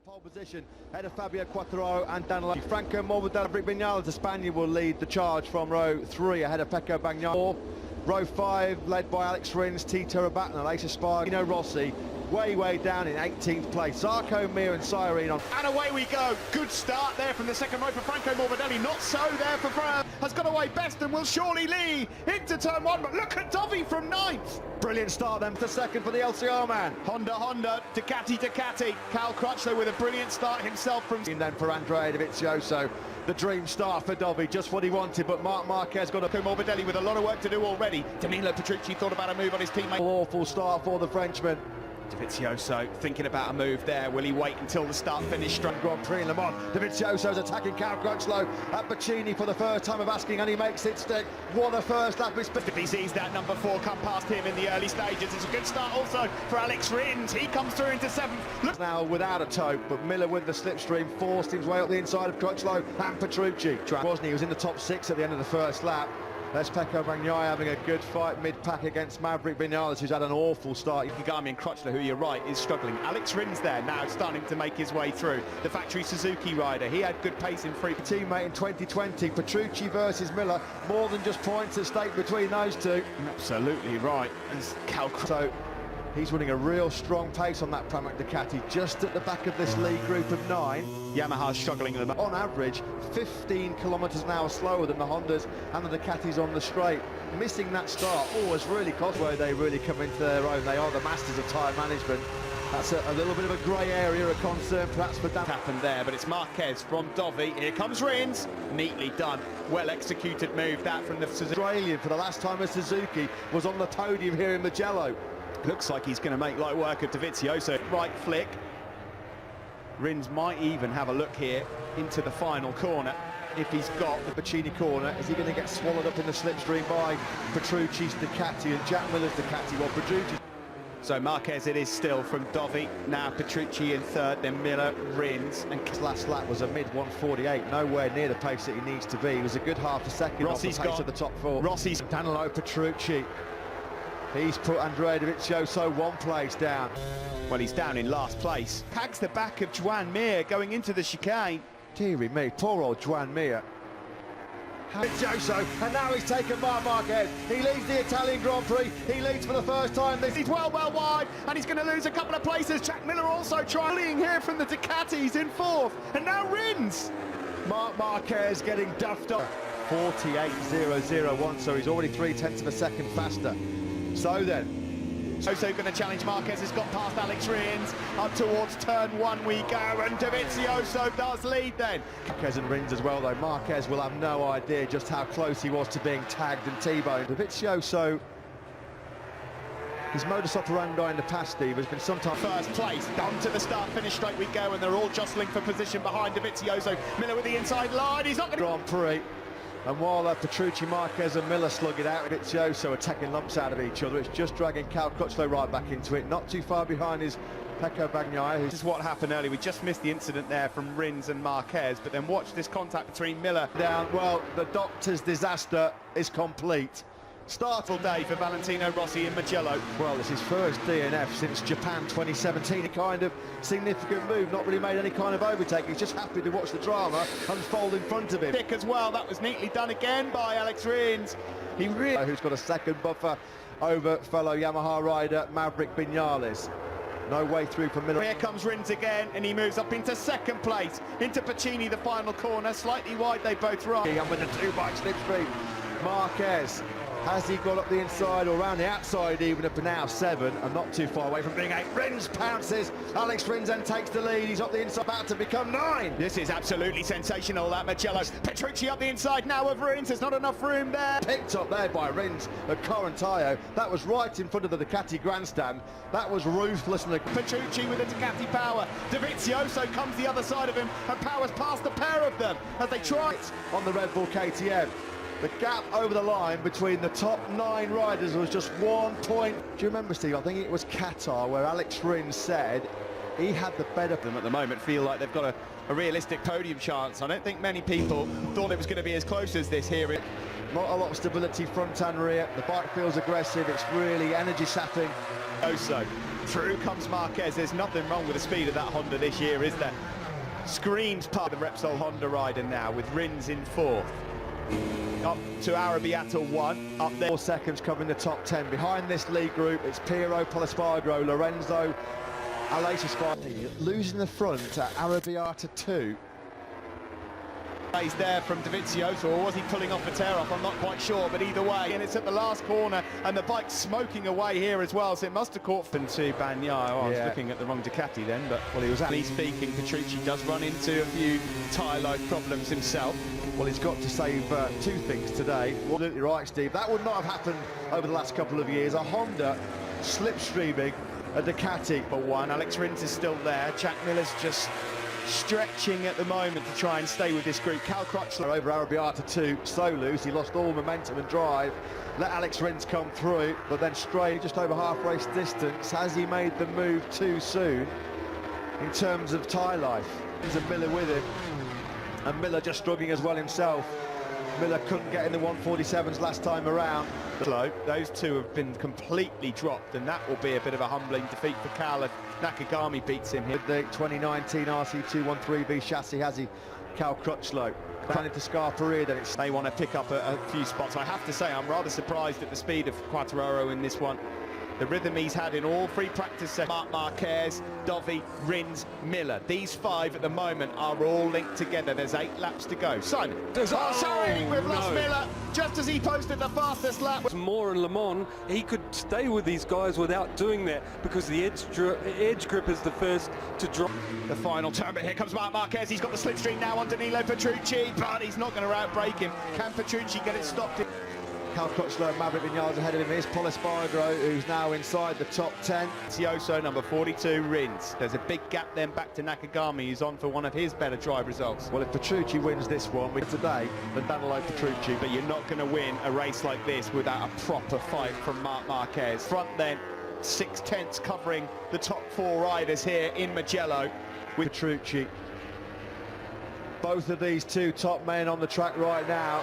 Pole position, ahead of Fabio Quartararo and Danilo. Franco Morbidelli, the Spaniard, will lead the charge from row 3, ahead of Pecco Bagnaia. Row 5, led by Alex Rins, Tito Rabat and Aleix Espargaro. Rossi, way down in 18th place. Zarco, Mir and Cyrene on. And away we go. Good start there from the second row for Franco Morbidelli. Not so there for France. Has got away best and will surely lead into turn 1. But look at Dovi from 9th. Brilliant start then for second for the LCR man. Honda, Ducati. Cal Crutchlow with a brilliant start himself from... And then for Andrea Dovizioso, the dream start for Dovi, just what he wanted, but Marc Marquez got a... Morbidelli with a lot of work to do already. Danilo Pettruzi thought about a move on his teammate. Awful start for the Frenchman. Dovizioso thinking about a move there. Will he wait until the start finish? Grand Prix in Le Mans. Dovizioso's attacking Cal Crutchlow at Pacini for the first time of asking, and he makes it stick. What a first lap. If he sees that number 4 come past him in the early stages, it's a good start also for Alex Rins. He comes through into 7th. Look now without a tow, but Miller with the slipstream forced his way up the inside of Crutchlow and Pettruzi. Wasn't he was in the top 6 at the end of the first lap. There's Pecco Bagnaia having a good fight mid-pack against Maverick Vinales, who's had an awful start. Kagami and Crutchlow, who you're right, is struggling. Alex Rins there now starting to make his way through. The factory Suzuki rider, he had good pace in free. Teammate in 2020, Pettruzi versus Miller, more than just points at stake between those two. Absolutely right. As Cal So he's running a real strong pace on that Pramac Ducati, just at the back of this lead group of 9. Yamaha's struggling at the on average 15 kilometres an hour slower than the Hondas and the Ducatis on the straight. Missing that start has really cost where they really come into their own. They are the masters of tyre management. That's a little bit of a grey area of concern perhaps for Dan. Happened there, but it's Marquez from Dovi. Here comes Rins. Neatly done. Well executed move that from the Suzuki. Australian for the last time a Suzuki was on the podium here in Mugello. Looks like he's going to make light work of Dovizioso. Right flick. Rins might even have a look here into the final corner if he's got the Pacini corner. Is he going to get swallowed up in the slipstream by Pettruzi's Ducati and Jack Miller's Ducati? Well, Pettruzi. So Marquez it is still from Dovi. Now Pettruzi in 3rd, then Miller, Rins. And his last lap was a mid-148, nowhere near the pace that he needs to be. He was a good half a second Rossi's off the pace of the top 4. Rossi's Danilo Pettruzi. He's put Andrea Dovizioso 1 place down. Well, he's down in last place. Tags the back of Joan Mir going into the chicane. Deary me, poor old Joan Mir. Dovizioso, and now he's taken Marc Marquez. He leads the Italian Grand Prix. He leads for the first time. He's well wide, and he's going to lose a couple of places. Jack Miller also trying here from the Ducatis in 4th, and now Rins. Marc Marquez getting duffed up. 48.001, so he's already 0.3 of a second faster. So then, also going to challenge Marquez, has got past Alex Rins, up towards turn 1 we go, and Dovizioso does lead then. Marquez and Rins as well though. Marquez will have no idea just how close he was to being tagged and T-boned. Dovizioso, his modus operandi in the past, Steve, has been sometimes... First place, down to the start, finish straight we go, and they're all jostling for position behind Dovizioso. Miller with the inside line, he's not going to... Grand Prix. And while Pettruzi, Marquez and Miller slug it out, Dovizioso are taking lumps out of each other. It's just dragging Cal Crutchlow right back into it. Not too far behind is Pecco Bagnaia. This is what happened earlier. We just missed the incident there from Rins and Marquez, but then watch this contact between Miller. Down, well, the doctor's disaster is complete. Startful day for Valentino Rossi in Mugello. Well, it's his first DNF since Japan 2017. A kind of significant move, not really made any kind of overtake. He's just happy to watch the drama unfold in front of him. Thick as well, that was neatly done again by Alex Rins. He really... Who's got a second buffer over fellow Yamaha rider Maverick Vinales. No way through for Miller. Here comes Rins again, and he moves up into 2nd place. Into Pacini, the final corner. Slightly wide, they both ride. And with the 2-bike slipstream, Marquez. Has he got up the inside or around the outside even up to now 7 and not too far away from being 8. Rins pounces. Alex Rins then takes the lead. He's up the inside, about to become 9. This is absolutely sensational, that Mugello. Pettruzi up the inside now of Rins. There's not enough room there. Picked up there by Rins at Correntaio. That was right in front of the Ducati grandstand. That was ruthless. Pettruzi with the Ducati power. Dovizioso comes the other side of him and powers past the pair of them as they try it on the Red Bull KTM. The gap over the line between the top 9 riders was just 1 point. Do you remember, Steve? I think it was Qatar where Alex Rins said he had the better of them at the moment. Feel like they've got a realistic podium chance. I don't think many people thought it was going to be as close as this here. Not a lot of stability front and rear. The bike feels aggressive. It's really energy sapping. Oh, so Through comes Marquez. There's nothing wrong with the speed of that Honda this year, is there? Screams part of the Repsol Honda rider now, with Rins in fourth. Up to Arrabbiata 1, up there. 4 seconds covering the top 10. Behind this lead group, it's Piero Polispargro, Lorenzo, Aleix Espargaro. Losing the front at Arrabbiata 2. He's there from Dovizioso, or was he pulling off a tear-off? I'm not quite sure, but either way, and it's at the last corner, and the bike's smoking away here as well, so it must have caught to Bagnaia. I was looking at the wrong Ducati then, but well, he was actually speaking. Pettruzi does run into a few tyre life problems himself. Well, he's got to save 2 things today. Absolutely right, Steve. That would not have happened over the last couple of years. A Honda slipstreaming a Ducati. For one, Alex Rins is still there. Jack Miller's just stretching at the moment to try and stay with this group. Cal Crutchlow over Arrabbiata 2, so loose. He lost all momentum and drive. Let Alex Rins come through, but then strayed just over half race distance. Has he made the move too soon in terms of tyre life? There's a Miller with him, and Miller just struggling as well himself. Miller couldn't get in the 147s last time around. Those two have been completely dropped, and that will be a bit of a humbling defeat for Cal if Nakagami beats him here. With the 2019 RC213V chassis, has he? Cal Crutchlow. Planning to Scarperia, then they want to pick up a few spots. I have to say, I'm rather surprised at the speed of Quartararo in this one. The rhythm he's had in all 3 practice sessions. Marc Marquez, Dovi, Rins, Miller. These 5 at the moment are all linked together. There's 8 laps to go. Simon. Sorry, we've lost Miller just as he posted the fastest lap. More in Le Mans, he could stay with these guys without doing that because the edge grip is the first to drop. The final turn, but here comes Marc Marquez. He's got the slipstream now on Danilo Pettruzi, but he's not going to outbrake him. Can Pettruzi get it stopped? Cal Crutchlow and Maverick Vinales ahead of him is Polispargro, who's now inside the top 10. Dovizioso, number 42, Rins. There's a big gap then back to Nakagami, who's on for one of his better drive results. Well, if Pettruzi wins this one today, then Danilo Pettruzi. But you're not going to win a race like this without a proper fight from Marc Marquez. Front then, 6/10 covering the top 4 riders here in Mugello with Pettruzi. Both of these 2 top men on the track right now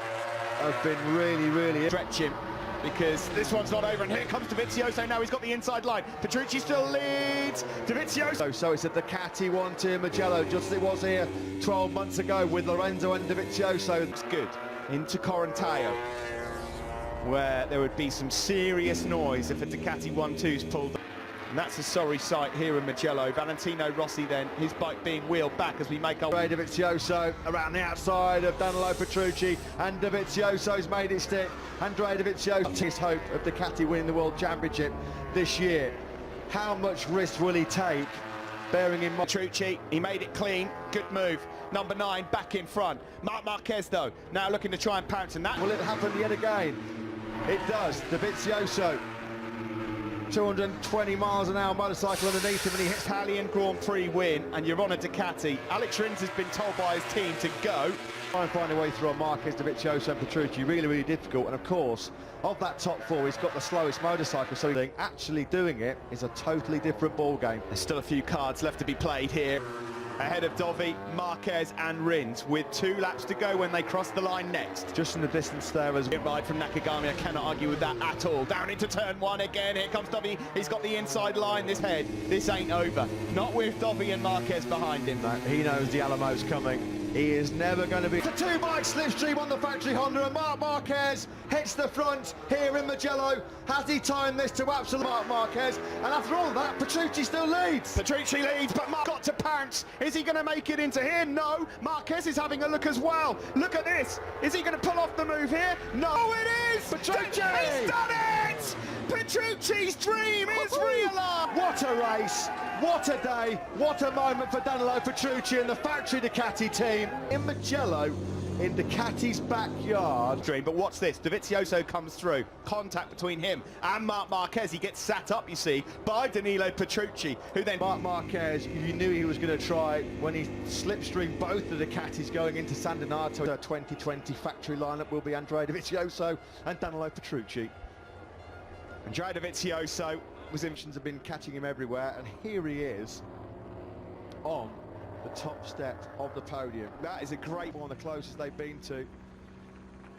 have been really stretch him, because this one's not over, and here comes Dovizioso now. He's got the inside line. Pettruzi still leads. Dovizioso. So it's a Ducati 1-2 Mugello, just as it was here 12 months ago with Lorenzo and Dovizioso. It's good into Correntaio, where there would be some serious noise if a Ducati 1-2's pulled. And that's a sorry sight here in Mugello. Valentino Rossi then, his bike being wheeled back as we make our... Dovizioso around the outside of Danilo Pettruzi, and Dovizioso's made it stick. Andrea Dovizioso, his hope of Ducati winning the World Championship this year. How much risk will he take, bearing in mind... Pettruzi, he made it clean, good move. Number 9 back in front. Marc Marquez though, now looking to try and pounce, and that... Will it happen yet again? It does. Dovizioso. 220 miles an hour motorcycle underneath him, and he hits Italian Grand Prix win, and you're on a Ducati. Alex Rins has been told by his team to go. Try and find a way through on Marquez, Dovizioso and Pettruzi, really difficult. And of course, of that top 4, he's got the slowest motorcycle, so actually doing it is a totally different ball game. There's still a few cards left to be played here. Ahead of Dovi, Marquez and Rins, with 2 laps to go when they cross the line next. Just in the distance there as well. Ride from Nakagami, I cannot argue with that at all. Down into turn 1 again, here comes Dovi. He's got the inside line, this ain't over. Not with Dovi and Marquez behind him. No, he knows the Alamo's coming. He is never going to be... The 2-bike slipstream on the factory Honda, and Marc Marquez hits the front here in Mugello. Has he timed this to absolute Marc Marquez? And after all that, Pettruzi still leads. Pettruzi leads, but Marc got to pounce. Is he going to make it into here? No. Marquez is having a look as well. Look at this. Is he going to pull off the move here? No. Oh, it is! Pettruzi! He's done it! Pettruzi's dream is realised! What a race! What a day! What a moment for Danilo Pettruzi and the factory Ducati team in Mugello, in Ducati's backyard. Dream, but what's this? Dovizioso comes through. Contact between him and Marc Marquez. He gets sat up, you see, by Danilo Pettruzi, who then... Marc Marquez, you knew he was going to try when he slipstreamed both the Ducatis going into San Donato. The 2020 factory lineup will be Andrea Dovizioso and Danilo Pettruzi. Andrea Dovizioso have been catching him everywhere, and here he is on the top step of the podium. That is a great one, the closest they've been to.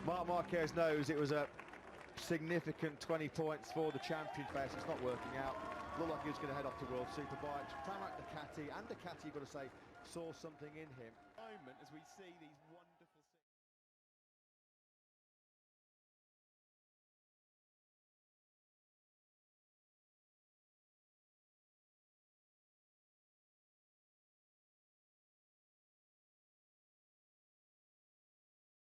Marc Marquez knows it was a significant 20 points for the champion best. It's not working out. Looked like he was going to head off to World Superbikes. Pramac Ducati, and Ducati, you've got to say, saw something in him. Moment as we see these one.